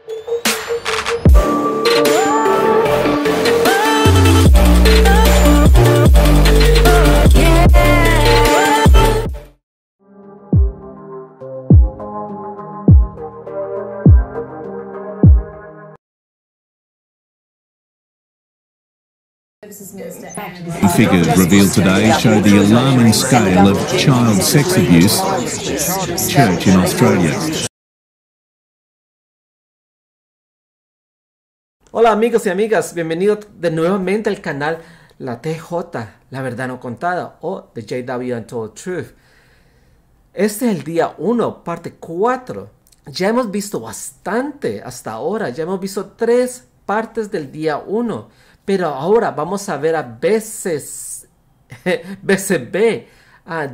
The figures revealed today show the alarming scale of child sex abuse church in Australia. Hola amigos y amigas, bienvenidos de nuevamente al canal La TJ, La Verdad No Contada, o The JW Untold Truth. Este es el día 1, parte 4. Ya hemos visto bastante hasta ahora, ya hemos visto 3 partes del día 1. Pero ahora vamos a ver a BCB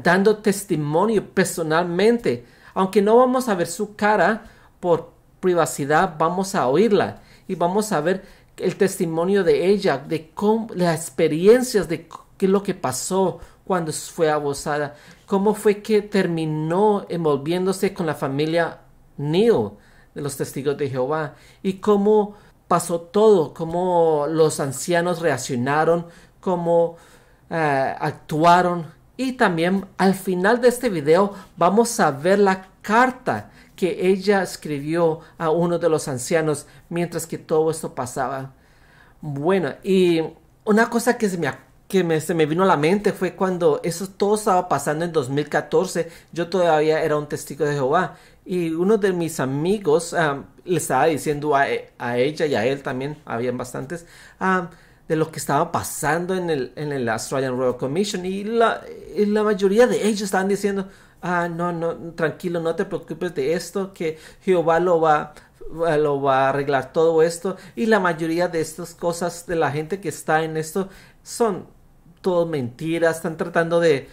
dando testimonio personalmente. Aunque no vamos a ver su cara por privacidad, vamos a oírla. Y vamos a ver el testimonio de ella, de cómo, las experiencias de qué es lo que pasó cuando fue abusada. Cómo fue que terminó envolviéndose con la familia Neil de los Testigos de Jehová. Y cómo pasó todo, cómo los ancianos reaccionaron, cómo actuaron. Y también al final de este video vamos a ver la carta que ella escribió a uno de los ancianos mientras que todo esto pasaba. Bueno, y una cosa que se me vino a la mente fue cuando eso todo estaba pasando en 2014. Yo todavía era un testigo de Jehová. Y uno de mis amigos le estaba diciendo a ella y a él también, habían bastantes, de lo que estaba pasando en el Australian Royal Commission. Y la mayoría de ellos estaban diciendo, no, tranquilo, no te preocupes de esto, que Jehová lo va a arreglar todo esto. Y la mayoría de estas cosas de la gente que está en esto son todo mentiras. Están tratando de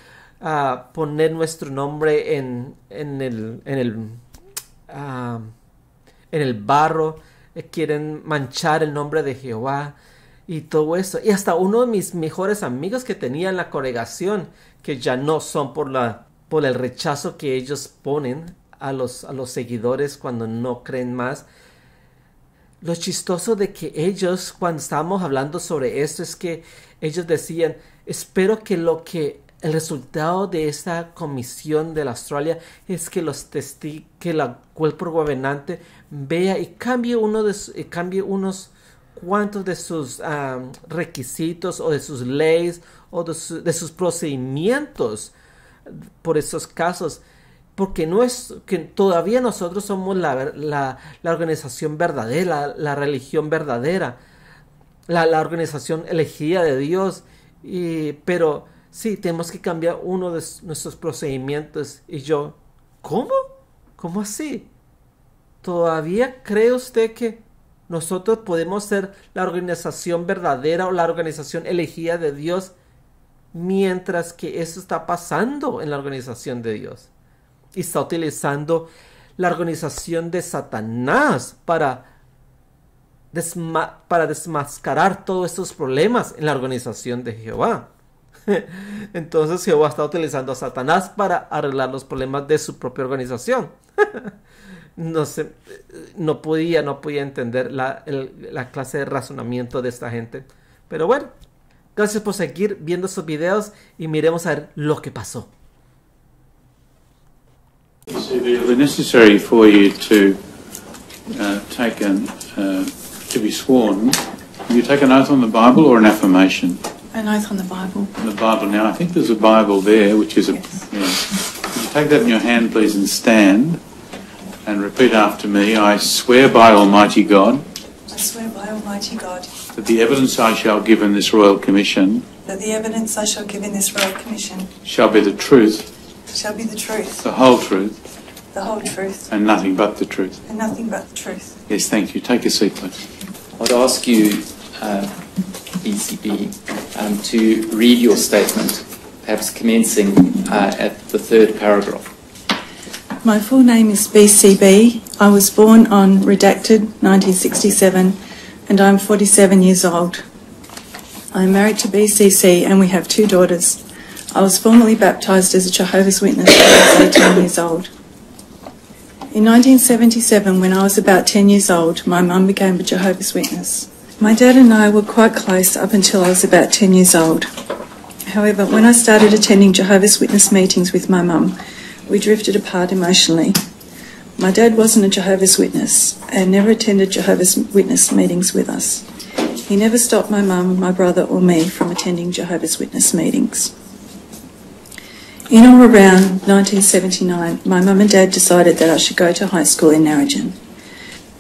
poner nuestro nombre en el barro. Quieren manchar el nombre de Jehová y todo eso. Y hasta uno de mis mejores amigos que tenía en la congregación, que ya no son por el rechazo que ellos ponen a los seguidores cuando no creen más. Lo chistoso de que ellos, cuando estábamos hablando sobre esto, es que ellos decían, espero que el resultado de esta comisión de la Australia es que que el cuerpo gobernante vea y cambie unos cuantos de sus requisitos o de sus leyes o de sus procedimientos por esos casos. Porque que todavía nosotros somos la organización verdadera, la religión verdadera, la organización elegida de Dios. Pero sí, tenemos que cambiar uno de nuestros procedimientos. Y yo, ¿cómo? ¿Cómo así? ¿Todavía cree usted que nosotros podemos ser la organización verdadera o la organización elegida de Dios mientras que eso está pasando en la organización de Dios? Y está utilizando la organización de Satanás para desmascarar todos estos problemas en la organización de Jehová. Entonces Jehová está utilizando a Satanás para arreglar los problemas de su propia organización. No podía entender la clase de razonamiento de esta gente. Pero bueno, gracias por seguir viendo estos videos y miremos a ver lo que pasó. It'll be necessary for you to to be sworn. You take an oath on the Bible or an affirmation? An oath on the Bible. The Bible. Now, I think there's a Bible there, which is yes. Yeah. Could you take that in your hand, please, and stand and repeat after me. I swear by Almighty God. I swear by Almighty God. That the evidence I shall give in this Royal Commission. That the evidence I shall give in this Royal Commission. Shall be the truth. Shall be the truth. The whole truth. The whole truth. And nothing but the truth. And nothing but the truth. Yes, thank you. Take a seat, please. I'd ask you, BCB, to read your statement, perhaps commencing at the 3rd paragraph. My full name is BCB. I was born on redacted 1967 and I'm 47 years old. I am married to BCC and we have 2 daughters. I was formally baptised as a Jehovah's Witness when I was 18 years old. In 1977, when I was about 10 years old, my mum became a Jehovah's Witness. My dad and I were quite close up until I was about 10 years old. However, when I started attending Jehovah's Witness meetings with my mum, we drifted apart emotionally. My dad wasn't a Jehovah's Witness and never attended Jehovah's Witness meetings with us. He never stopped my mum, my brother or me from attending Jehovah's Witness meetings. In or around 1979, my mum and dad decided that I should go to high school in Narrogin.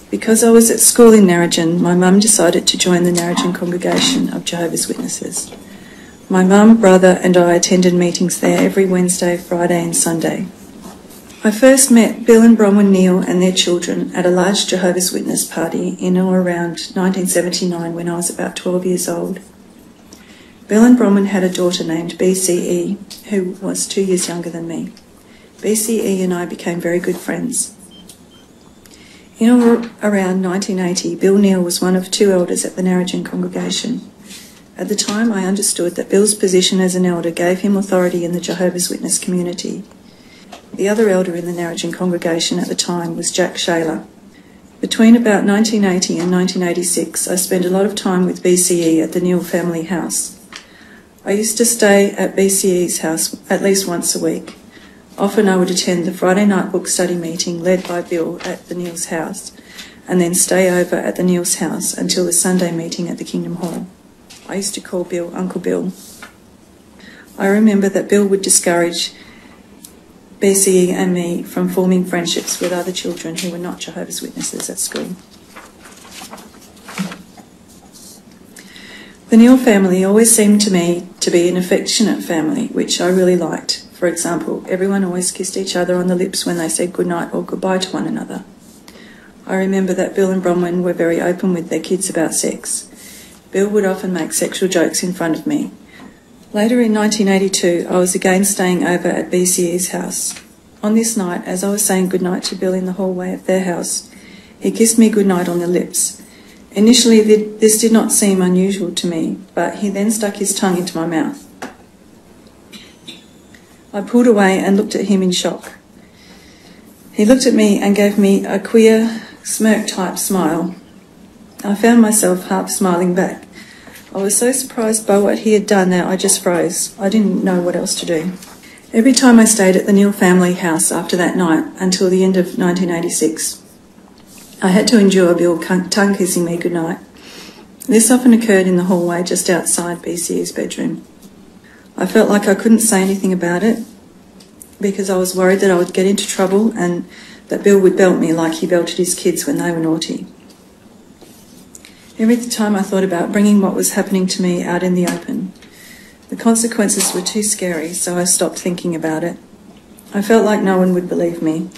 Because I was at school in Narrogin, my mum decided to join the Narrogin congregation of Jehovah's Witnesses. My mum, brother and I attended meetings there every Wednesday, Friday and Sunday. I first met Bill and Bronwyn Neal and their children at a large Jehovah's Witness party in or around 1979 when I was about 12 years old. Bill and Bronwyn had a daughter named BCE, who was 2 years younger than me. BCE and I became very good friends. In or around 1980, Bill Neal was one of 2 elders at the Narrogin congregation. At the time, I understood that Bill's position as an elder gave him authority in the Jehovah's Witness community. The other elder in the Narrogin congregation at the time was Jack Shaler. Between about 1980 and 1986, I spent a lot of time with BCE at the Neal family house. I used to stay at BCE's house at least once a week. Often I would attend the Friday night book study meeting led by Bill at the Neal's house, and then stay over at the Neal's house until the Sunday meeting at the Kingdom Hall. I used to call Bill Uncle Bill. I remember that Bill would discourage BCE and me from forming friendships with other children who were not Jehovah's Witnesses at school. The Neal family always seemed to me to be an affectionate family, which I really liked. For example, everyone always kissed each other on the lips when they said goodnight or goodbye to one another. I remember that Bill and Bronwyn were very open with their kids about sex. Bill would often make sexual jokes in front of me. Later in 1982, I was again staying over at BCE's house. On this night, as I was saying goodnight to Bill in the hallway of their house, he kissed me goodnight on the lips. Initially, this did not seem unusual to me, but he then stuck his tongue into my mouth. I pulled away and looked at him in shock. He looked at me and gave me a queer, smirk-type smile. I found myself half smiling back. I was so surprised by what he had done that I just froze. I didn't know what else to do. Every time I stayed at the Neal family house after that night until the end of 1986, I had to endure Bill tongue-kissing me goodnight. This often occurred in the hallway just outside BCE's bedroom. I felt like I couldn't say anything about it because I was worried that I would get into trouble and that Bill would belt me like he belted his kids when they were naughty. Every time I thought about bringing what was happening to me out in the open, the consequences were too scary, so I stopped thinking about it. I felt like no one would believe me.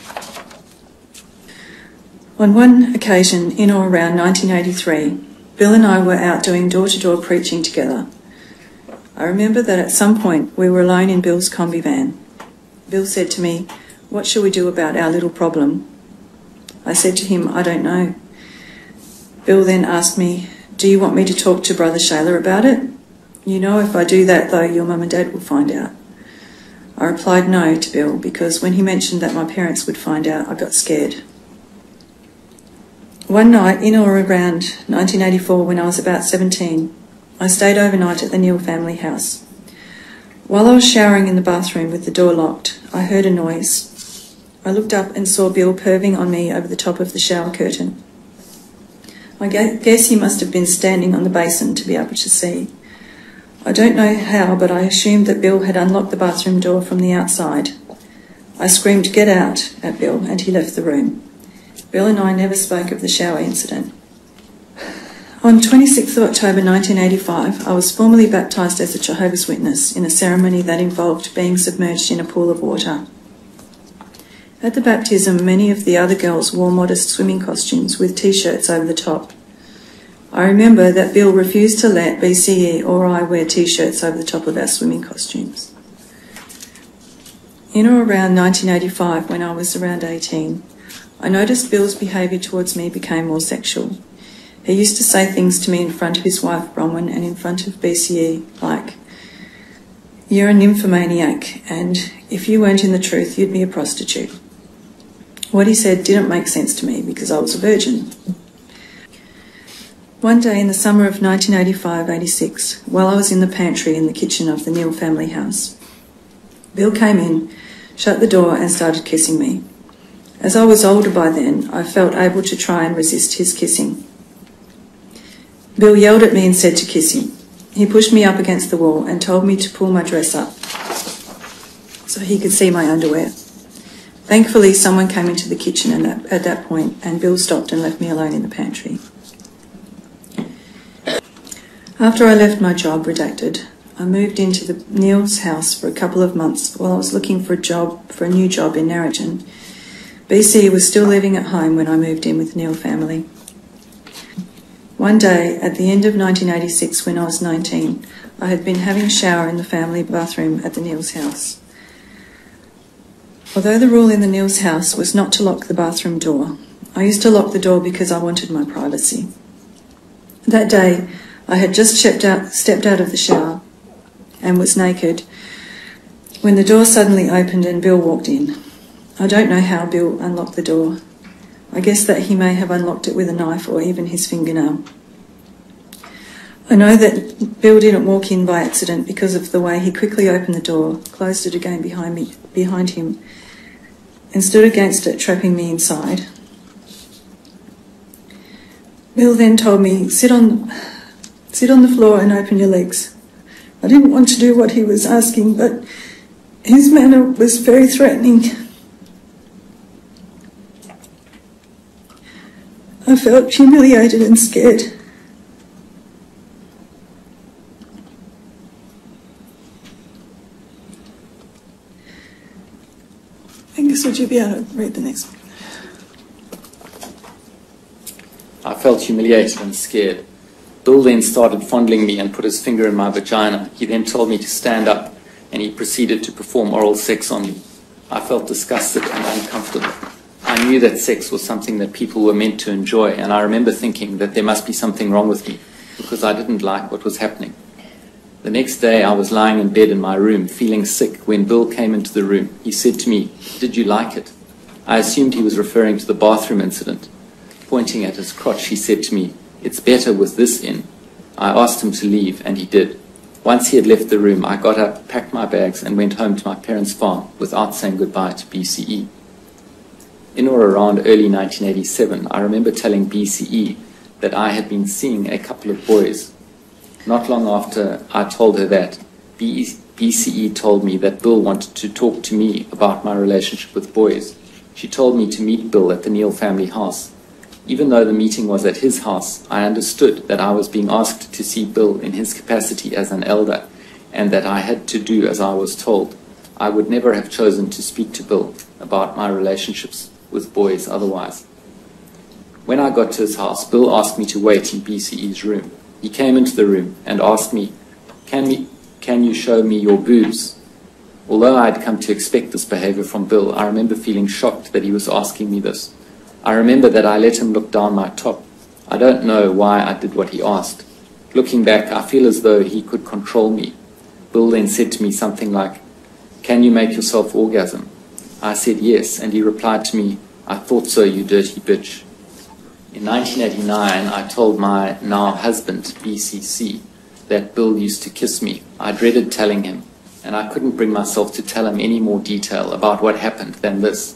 On one occasion, in or around 1983, Bill and I were out doing door-to-door preaching together. I remember that at some point we were alone in Bill's combi van. Bill said to me, "What shall we do about our little problem?" I said to him, "I don't know." Bill then asked me, "Do you want me to talk to Brother Shaler about it? You know, if I do that, though, your mum and dad will find out." I replied no to Bill because when he mentioned that my parents would find out, I got scared. One night, in or around 1984, when I was about 17, I stayed overnight at the Neal family house. While I was showering in the bathroom with the door locked, I heard a noise. I looked up and saw Bill perving on me over the top of the shower curtain. I guess he must have been standing on the basin to be able to see. I don't know how, but I assumed that Bill had unlocked the bathroom door from the outside. I screamed, "Get out," at Bill, and he left the room. Bill and I never spoke of the shower incident. On 26th of October 1985, I was formally baptised as a Jehovah's Witness in a ceremony that involved being submerged in a pool of water. At the baptism, many of the other girls wore modest swimming costumes with T-shirts over the top. I remember that Bill refused to let BCE or I wear T-shirts over the top of our swimming costumes. In or around 1985, when I was around 18, I noticed Bill's behaviour towards me became more sexual. He used to say things to me in front of his wife Bronwyn and in front of BCE like, "You're a nymphomaniac, and if you weren't in the truth, you'd be a prostitute." What he said didn't make sense to me because I was a virgin. One day in the summer of 1985-86, while I was in the pantry in the kitchen of the Neal family house, Bill came in, shut the door and started kissing me. As I was older by then, I felt able to try and resist his kissing. Bill yelled at me and said to kiss him. He pushed me up against the wall and told me to pull my dress up so he could see my underwear. Thankfully, someone came into the kitchen at that point, and Bill stopped and left me alone in the pantry. After I left my job, redacted, I moved into the Neal's house for a couple of months while I was looking for a new job in Narrogin. BC was still living at home when I moved in with the Neal family. One day, at the end of 1986, when I was 19, I had been having a shower in the family bathroom at the Neal's house. Although the rule in the Neal's house was not to lock the bathroom door, I used to lock the door because I wanted my privacy. That day, I had just stepped out of the shower and was naked when the door suddenly opened and Bill walked in. I don't know how Bill unlocked the door. I guess that he may have unlocked it with a knife or even his fingernail. I know that Bill didn't walk in by accident because of the way he quickly opened the door, closed it again behind him, and stood against it, trapping me inside. Bill then told me, sit on the floor and open your legs. I didn't want to do what he was asking, but his manner was very threatening. I felt humiliated and scared. Angus, would you be able to read the next one? I felt humiliated and scared. Bill then started fondling me and put his finger in my vagina. He then told me to stand up, and he proceeded to perform oral sex on me. I felt disgusted and uncomfortable. I knew that sex was something that people were meant to enjoy, and I remember thinking that there must be something wrong with me because I didn't like what was happening. The next day I was lying in bed in my room feeling sick when Bill came into the room. He said to me, "Did you like it?" I assumed he was referring to the bathroom incident. Pointing at his crotch, he said to me, "It's better with this in." I asked him to leave, and he did. Once he had left the room, I got up, packed my bags, and went home to my parents' farm without saying goodbye to BCE. In or around early 1987, I remember telling BCE that I had been seeing a couple of boys. Not long after I told her that, BCE told me that Bill wanted to talk to me about my relationship with boys. She told me to meet Bill at the Neal family house. Even though the meeting was at his house, I understood that I was being asked to see Bill in his capacity as an elder, and that I had to do as I was told. I would never have chosen to speak to Bill about my relationships with boys otherwise. When I got to his house, Bill asked me to wait in BCE's room. He came into the room and asked me, can you show me your boobs? Although I had come to expect this behavior from Bill, I remember feeling shocked that he was asking me this. I remember that I let him look down my top. I don't know why I did what he asked. Looking back, I feel as though he could control me. Bill then said to me something like, "Can you make yourself orgasm?" I said yes, and he replied to me, "I thought so, you dirty bitch." In 1989, I told my now husband, BCC, that Bill used to kiss me. I dreaded telling him, and I couldn't bring myself to tell him any more detail about what happened than this.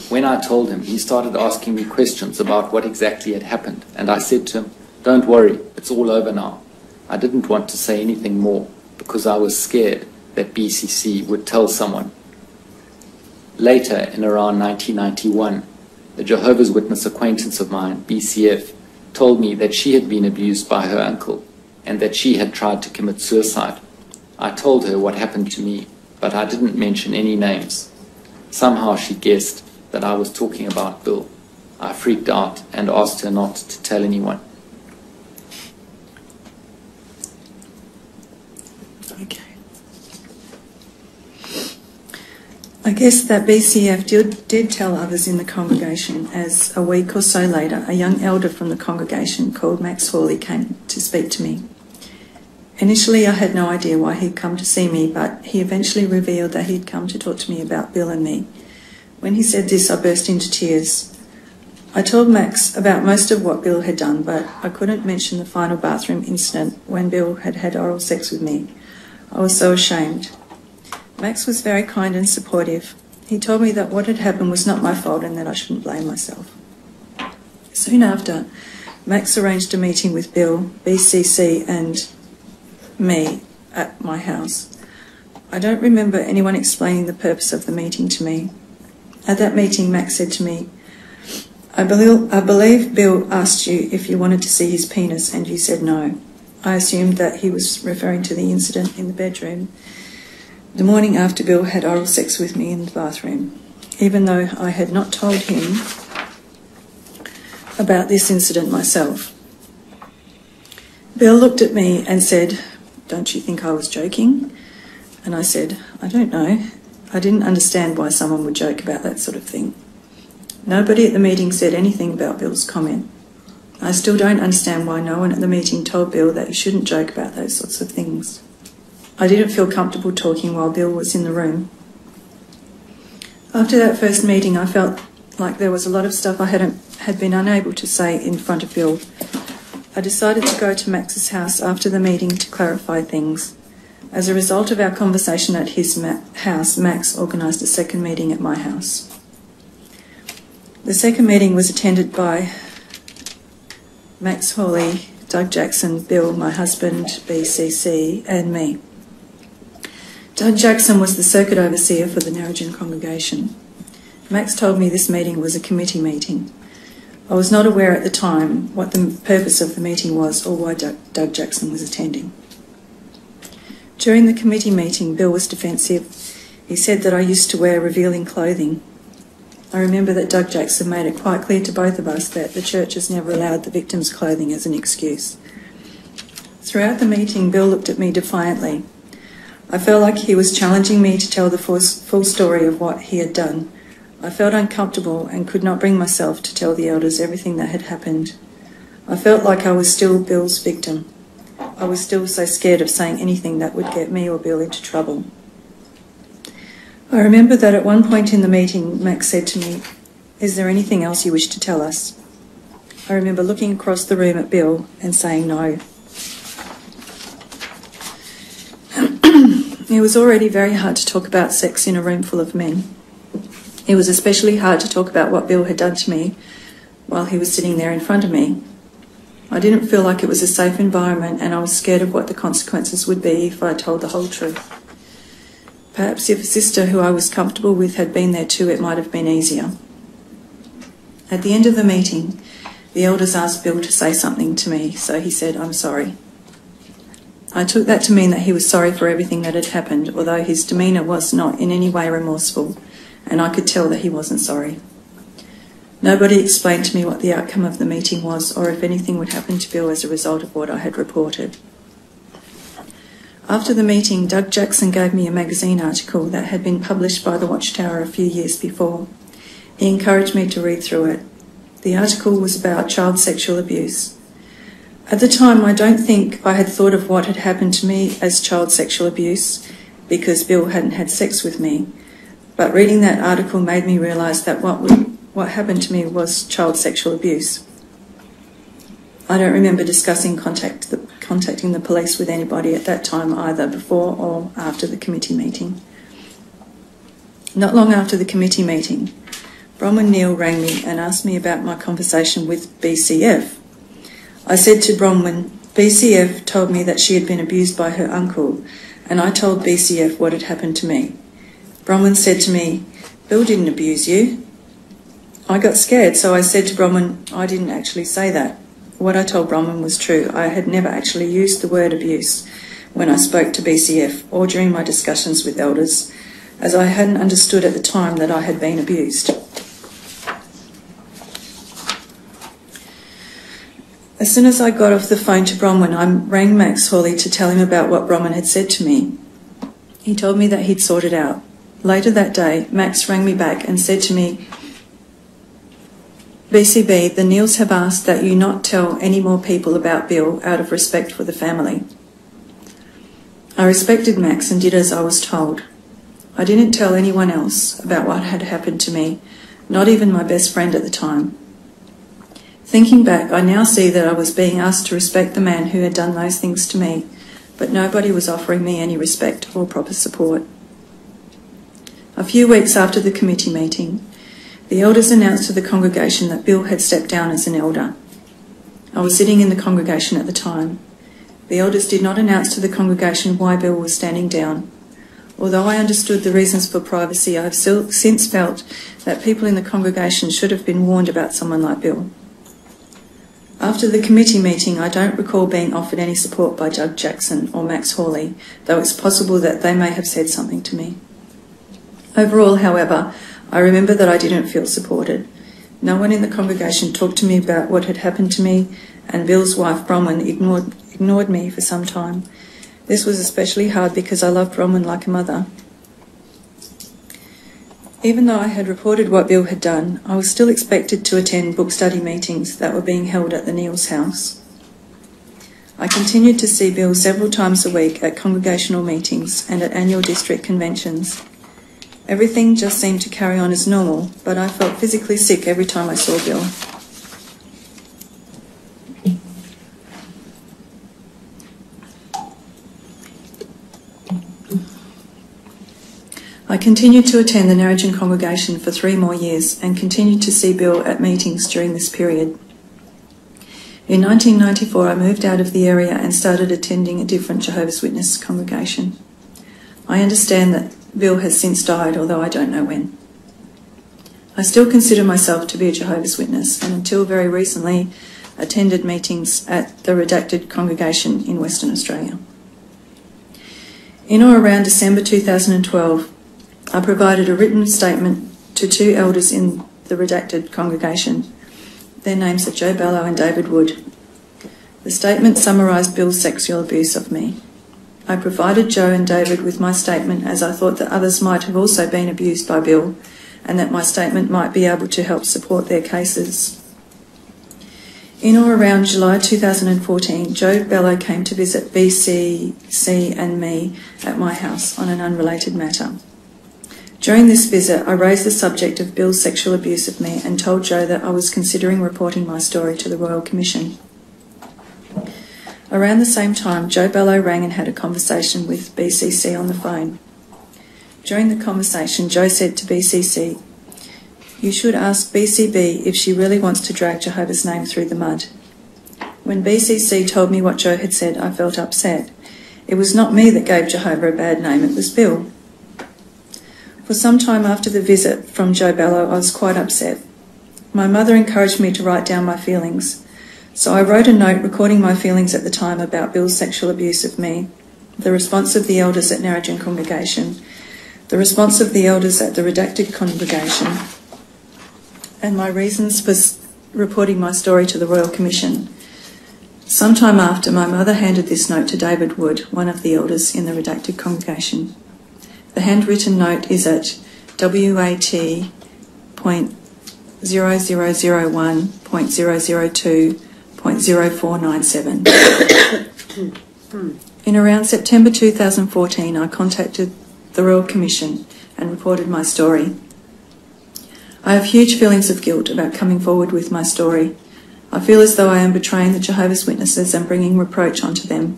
When I told him, he started asking me questions about what exactly had happened, and I said to him, "Don't worry, it's all over now." I didn't want to say anything more because I was scared that BCC would tell someone. Later, in around 1991, a Jehovah's Witness acquaintance of mine, BCF, told me that she had been abused by her uncle and that she had tried to commit suicide. I told her what happened to me, but I didn't mention any names. Somehow she guessed that I was talking about Bill. I freaked out and asked her not to tell anyone. Okay. I guess that BCF did tell others in the congregation, as a week or so later, a young elder from the congregation called Max Hawley came to speak to me. Initially, I had no idea why he'd come to see me, but he eventually revealed that he'd come to talk to me about Bill and me. When he said this, I burst into tears. I told Max about most of what Bill had done, but I couldn't mention the final bathroom incident when Bill had had oral sex with me. I was so ashamed. Max was very kind and supportive. He told me that what had happened was not my fault and that I shouldn't blame myself. Soon after, Max arranged a meeting with Bill, BCC and me at my house. I don't remember anyone explaining the purpose of the meeting to me. At that meeting, Max said to me, I believe Bill asked you if you wanted to see his penis and you said no. I assumed that he was referring to the incident in the bedroom the morning after Bill had oral sex with me in the bathroom, even though I had not told him about this incident myself. Bill looked at me and said, "Don't you think I was joking?" And I said, "I don't know. I didn't understand why someone would joke about that sort of thing." Nobody at the meeting said anything about Bill's comment. I still don't understand why no one at the meeting told Bill that he shouldn't joke about those sorts of things. I didn't feel comfortable talking while Bill was in the room. After that first meeting, I felt like there was a lot of stuff I had been unable to say in front of Bill. I decided to go to Max's house after the meeting to clarify things. As a result of our conversation at his house, Max organised a second meeting at my house. The second meeting was attended by Max Hawley, Doug Jackson, Bill, my husband, BCC, and me. Doug Jackson was the circuit overseer for the Narrogin congregation. Max told me this meeting was a committee meeting. I was not aware at the time what the purpose of the meeting was or why Doug Jackson was attending. During the committee meeting, Bill was defensive. He said that I used to wear revealing clothing. I remember that Doug Jackson made it quite clear to both of us that the church has never allowed the victim's clothing as an excuse. Throughout the meeting, Bill looked at me defiantly. I felt like he was challenging me to tell the full story of what he had done. I felt uncomfortable and could not bring myself to tell the elders everything that had happened. I felt like I was still Bill's victim. I was still so scared of saying anything that would get me or Bill into trouble. I remember that at one point in the meeting, Max said to me, "Is there anything else you wish to tell us?" I remember looking across the room at Bill and saying no. It was already very hard to talk about sex in a room full of men. It was especially hard to talk about what Bill had done to me while he was sitting there in front of me. I didn't feel like it was a safe environment, and I was scared of what the consequences would be if I told the whole truth. Perhaps if a sister who I was comfortable with had been there too, it might have been easier. At the end of the meeting, the elders asked Bill to say something to me, so he said, "I'm sorry." I took that to mean that he was sorry for everything that had happened, although his demeanour was not in any way remorseful, and I could tell that he wasn't sorry. Nobody explained to me what the outcome of the meeting was or if anything would happen to Bill as a result of what I had reported. After the meeting, Doug Jackson gave me a magazine article that had been published by the Watchtower a few years before. He encouraged me to read through it. The article was about child sexual abuse. At the time, I don't think I had thought of what had happened to me as child sexual abuse because Bill hadn't had sex with me. But reading that article made me realise that what happened to me was child sexual abuse. I don't remember discussing contacting the police with anybody at that time either, before or after the committee meeting. Not long after the committee meeting, Bronwyn Neal rang me and asked me about my conversation with BCF. I said to Bronwyn, BCF told me that she had been abused by her uncle, and I told BCF what had happened to me. Bronwyn said to me, "Bill didn't abuse you." I got scared, so I said to Bronwyn, "I didn't actually say that." What I told Bronwyn was true. I had never actually used the word abuse when I spoke to BCF or during my discussions with elders, as I hadn't understood at the time that I had been abused. As soon as I got off the phone to Bronwyn, I rang Max Hawley to tell him about what Bronwyn had said to me. He told me that he'd sorted out. Later that day, Max rang me back and said to me, "BCB, the Neals have asked that you not tell any more people about Bill out of respect for the family." I respected Max and did as I was told. I didn't tell anyone else about what had happened to me, not even my best friend at the time. Thinking back, I now see that I was being asked to respect the man who had done those things to me, but nobody was offering me any respect or proper support. A few weeks after the committee meeting, the elders announced to the congregation that Bill had stepped down as an elder. I was sitting in the congregation at the time. The elders did not announce to the congregation why Bill was standing down. Although I understood the reasons for privacy, I have since felt that people in the congregation should have been warned about someone like Bill. After the committee meeting, I don't recall being offered any support by Judge Jackson or Max Hawley, though it's possible that they may have said something to me. Overall, however, I remember that I didn't feel supported. No one in the congregation talked to me about what had happened to me, and Bill's wife, Bronwyn, ignored me for some time. This was especially hard because I loved Bronwyn like a mother. Even though I had reported what Bill had done, I was still expected to attend book study meetings that were being held at the Neils' house. I continued to see Bill several times a week at congregational meetings and at annual district conventions. Everything just seemed to carry on as normal, but I felt physically sick every time I saw Bill. I continued to attend the Narrogin congregation for 3 more years and continued to see Bill at meetings during this period. In 1994, I moved out of the area and started attending a different Jehovah's Witness congregation. I understand that Bill has since died, although I don't know when. I still consider myself to be a Jehovah's Witness, and until very recently attended meetings at the Redacted congregation in Western Australia. In or around December 2012, I provided a written statement to 2 elders in the Redacted congregation. Their names are Joe Bellow and David Wood. The statement summarised Bill's sexual abuse of me. I provided Joe and David with my statement as I thought that others might have also been abused by Bill, and that my statement might be able to help support their cases. In or around July 2014, Joe Bellow came to visit BCC and me at my house on an unrelated matter. During this visit, I raised the subject of Bill's sexual abuse of me and told Joe that I was considering reporting my story to the Royal Commission. Around the same time, Joe Bellow rang and had a conversation with BCC on the phone. During the conversation, Joe said to BCC, "You should ask BCB if she really wants to drag Jehovah's name through the mud." When BCC told me what Joe had said, I felt upset. It was not me that gave Jehovah a bad name, it was Bill. For some time after the visit from Joe Bellow, I was quite upset. My mother encouraged me to write down my feelings, so I wrote a note recording my feelings at the time about Bill's sexual abuse of me, the response of the elders at Narrogin congregation, the response of the elders at the Redacted congregation, and my reasons for reporting my story to the Royal Commission. Sometime after, my mother handed this note to David Wood, one of the elders in the Redacted congregation. The handwritten note is at WAT.0001.002.0497. In around September 2014, I contacted the Royal Commission and reported my story. I have huge feelings of guilt about coming forward with my story. I feel as though I am betraying the Jehovah's Witnesses and bringing reproach onto them.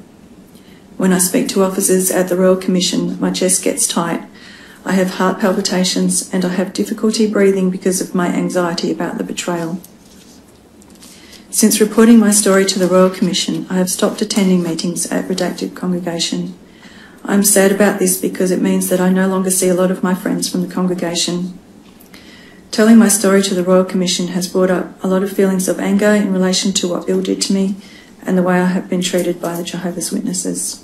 When I speak to officers at the Royal Commission, my chest gets tight. I have heart palpitations and I have difficulty breathing because of my anxiety about the betrayal. Since reporting my story to the Royal Commission, I have stopped attending meetings at Redacted congregation. I am sad about this because it means that I no longer see a lot of my friends from the congregation. Telling my story to the Royal Commission has brought up a lot of feelings of anger in relation to what Bill did to me and the way I have been treated by the Jehovah's Witnesses.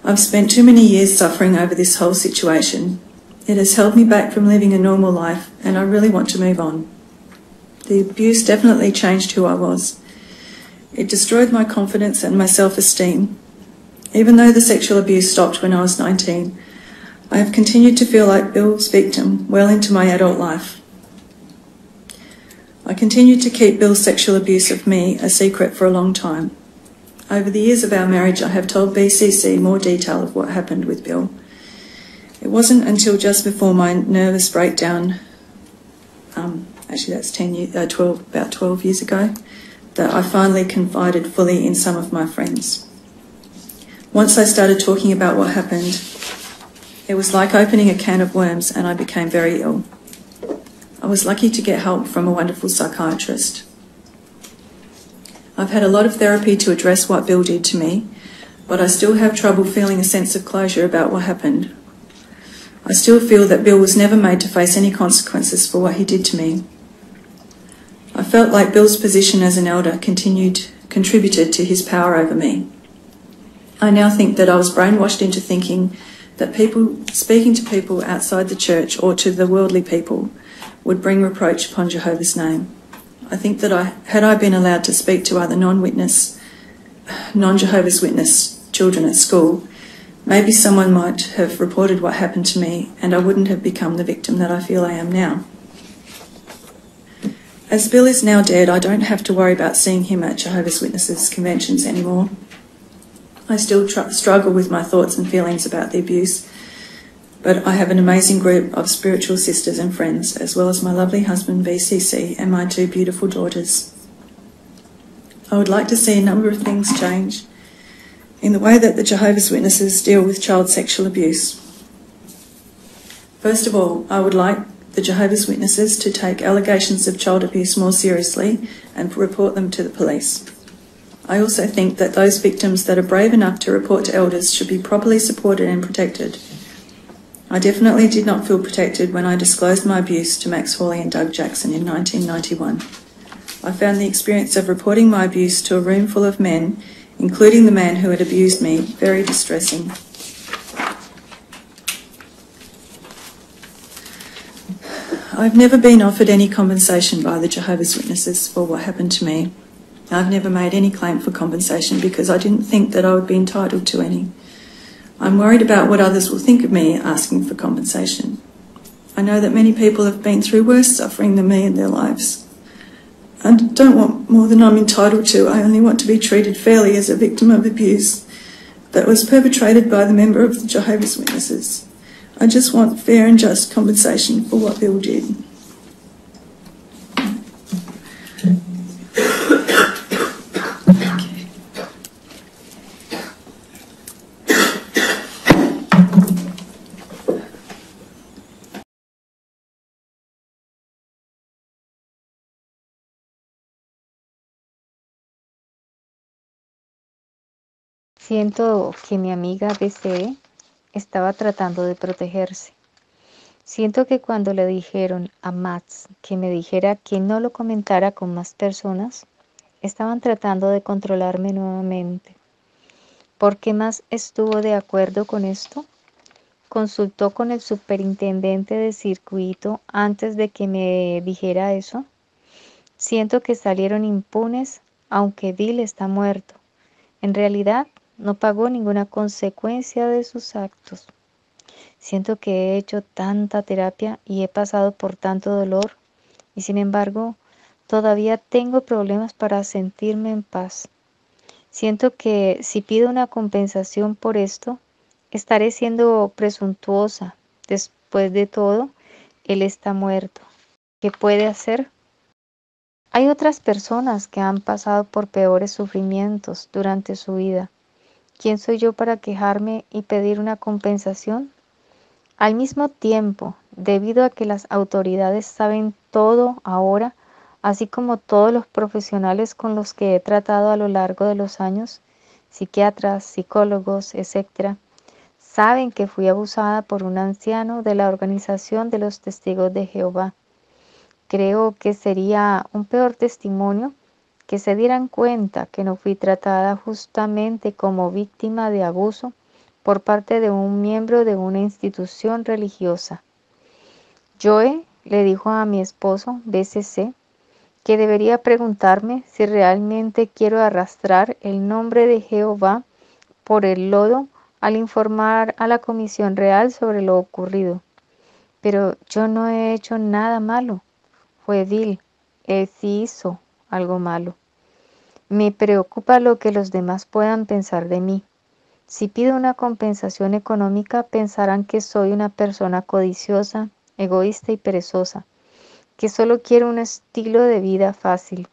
I've spent too many years suffering over this whole situation. It has held me back from living a normal life, and I really want to move on. The abuse definitely changed who I was. It destroyed my confidence and my self-esteem. Even though the sexual abuse stopped when I was 19, I have continued to feel like Bill's victim well into my adult life. I continued to keep Bill's sexual abuse of me a secret for a long time. Over the years of our marriage, I have told BCC more detail of what happened with Bill. It wasn't until just before my nervous breakdown, actually that's about 12 years ago, that I finally confided fully in some of my friends. Once I started talking about what happened, it was like opening a can of worms and I became very ill. I was lucky to get help from a wonderful psychiatrist. I've had a lot of therapy to address what Bill did to me, but I still have trouble feeling a sense of closure about what happened. I still feel that Bill was never made to face any consequences for what he did to me. I felt like Bill's position as an elder contributed to his power over me. I now think that I was brainwashed into thinking that speaking to people outside the church or to the worldly people would bring reproach upon Jehovah's name. I think that had I been allowed to speak to other non-Jehovah's Witness children at school, maybe someone might have reported what happened to me and I wouldn't have become the victim that I feel I am now. As Bill is now dead, I don't have to worry about seeing him at Jehovah's Witnesses conventions anymore. I still struggle with my thoughts and feelings about the abuse, but I have an amazing group of spiritual sisters and friends, as well as my lovely husband BCC and my 2 beautiful daughters. I would like to see a number of things change in the way that the Jehovah's Witnesses deal with child sexual abuse. First of all, I would like the Jehovah's Witnesses to take allegations of child abuse more seriously and report them to the police. I also think that those victims that are brave enough to report to elders should be properly supported and protected. I definitely did not feel protected when I disclosed my abuse to Max Hawley and Doug Jackson in 1991. I found the experience of reporting my abuse to a room full of men, including the man who had abused me, very distressing. I've never been offered any compensation by the Jehovah's Witnesses for what happened to me. I've never made any claim for compensation because I didn't think that I would be entitled to any. I'm worried about what others will think of me asking for compensation. I know that many people have been through worse suffering than me in their lives. I don't want more than I'm entitled to. I only want to be treated fairly as a victim of abuse that was perpetrated by the member of the Jehovah's Witnesses. I just want fair and just compensation for what Bill did. Siento que mi amiga BCB estaba tratando de protegerse. Siento que cuando le dijeron a Max que me dijera que no lo comentara con más personas, estaban tratando de controlarme nuevamente. ¿Por qué Max estuvo de acuerdo con esto? ¿Consultó con el superintendente de circuito antes de que me dijera eso? Siento que salieron impunes, aunque Bill está muerto. En realidad, no pagó ninguna consecuencia de sus actos. Siento que he hecho tanta terapia y he pasado por tanto dolor y sin embargo todavía tengo problemas para sentirme en paz. Siento que si pido una compensación por esto, estaré siendo presuntuosa. Después de todo, él está muerto. ¿Qué puede hacer? Hay otras personas que han pasado por peores sufrimientos durante su vida. ¿Quién soy yo para quejarme y pedir una compensación? Al mismo tiempo, debido a que las autoridades saben todo ahora, así como todos los profesionales con los que he tratado a lo largo de los años, psiquiatras, psicólogos, etc., saben que fui abusada por un anciano de la organización de los Testigos de Jehová. Creo que sería un peor testimonio que se dieran cuenta que no fui tratada justamente como víctima de abuso por parte de un miembro de una institución religiosa. Joe le dijo a mi esposo, BCC, que debería preguntarme si realmente quiero arrastrar el nombre de Jehová por el lodo al informar a la Comisión Real sobre lo ocurrido. Pero yo no he hecho nada malo. Fue Bill. Él sí hizo algo malo. Me preocupa lo que los demás puedan pensar de mí. Si pido una compensación económica, pensarán que soy una persona codiciosa, egoísta y perezosa, que solo quiero un estilo de vida fácil.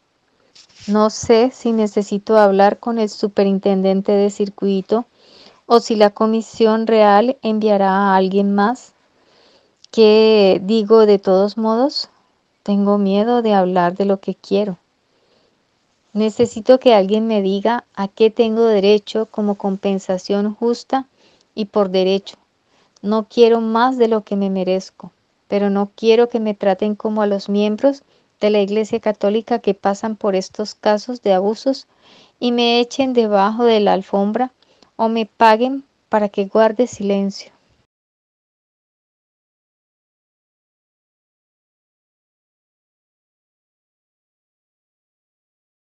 No sé si necesito hablar con el superintendente de circuito o si la comisión real enviará a alguien más. ¿Qué digo de todos modos? Tengo miedo de hablar de lo que quiero. Necesito que alguien me diga a qué tengo derecho como compensación justa y por derecho. No quiero más de lo que me merezco, pero no quiero que me traten como a los miembros de la Iglesia Católica que pasan por estos casos de abusos y me echen debajo de la alfombra o me paguen para que guarde silencio.